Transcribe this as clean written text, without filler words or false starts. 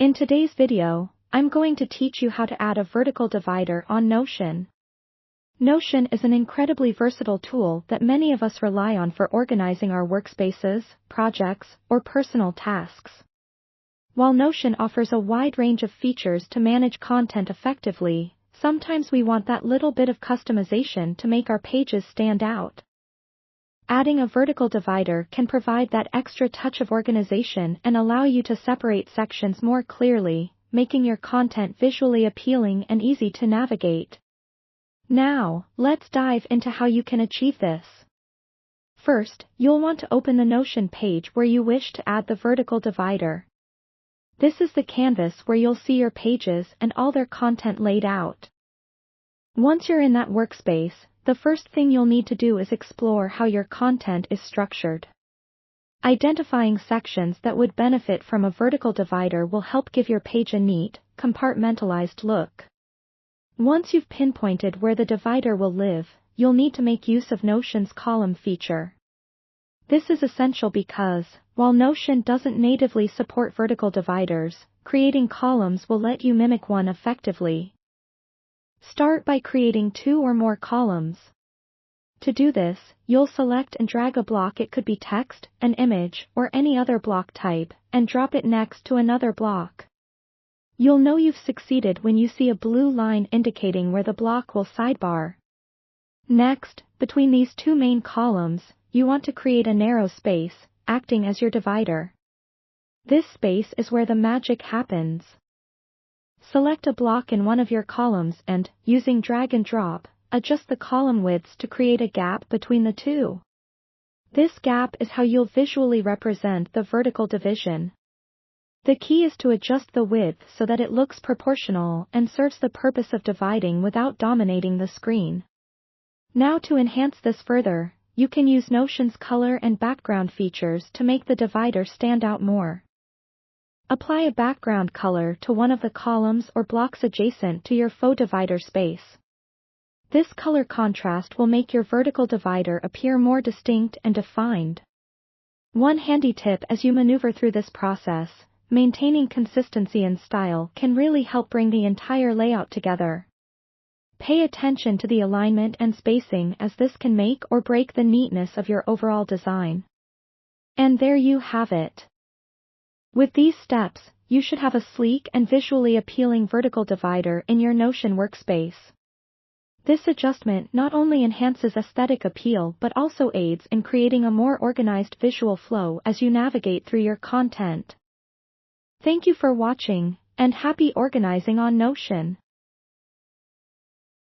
In today's video, I'm going to teach you how to add a vertical divider on Notion. Notion is an incredibly versatile tool that many of us rely on for organizing our workspaces, projects, or personal tasks. While Notion offers a wide range of features to manage content effectively, sometimes we want that little bit of customization to make our pages stand out. Adding a vertical divider can provide that extra touch of organization and allow you to separate sections more clearly, making your content visually appealing and easy to navigate. Now, let's dive into how you can achieve this. First, you'll want to open the Notion page where you wish to add the vertical divider. This is the canvas where you'll see your pages and all their content laid out. Once you're in that workspace, the first thing you'll need to do is explore how your content is structured. Identifying sections that would benefit from a vertical divider will help give your page a neat, compartmentalized look. Once you've pinpointed where the divider will live, you'll need to make use of Notion's column feature. This is essential because, while Notion doesn't natively support vertical dividers, creating columns will let you mimic one effectively. Start by creating 2 or more columns. To do this, you'll select and drag a block, it could be text, an image, or any other block type, and drop it next to another block. You'll know you've succeeded when you see a blue line indicating where the block will sidebar. Next, between these 2 main columns, you want to create a narrow space, acting as your divider. This space is where the magic happens. Select a block in one of your columns and, using drag and drop, adjust the column widths to create a gap between the 2. This gap is how you'll visually represent the vertical division. The key is to adjust the width so that it looks proportional and serves the purpose of dividing without dominating the screen. Now to enhance this further, you can use Notion's color and background features to make the divider stand out more. Apply a background color to one of the columns or blocks adjacent to your faux divider space. This color contrast will make your vertical divider appear more distinct and defined. One handy tip as you maneuver through this process: maintaining consistency and style can really help bring the entire layout together. Pay attention to the alignment and spacing, as this can make or break the neatness of your overall design. And there you have it. With these steps, you should have a sleek and visually appealing vertical divider in your Notion workspace. This adjustment not only enhances aesthetic appeal but also aids in creating a more organized visual flow as you navigate through your content. Thank you for watching, and happy organizing on Notion!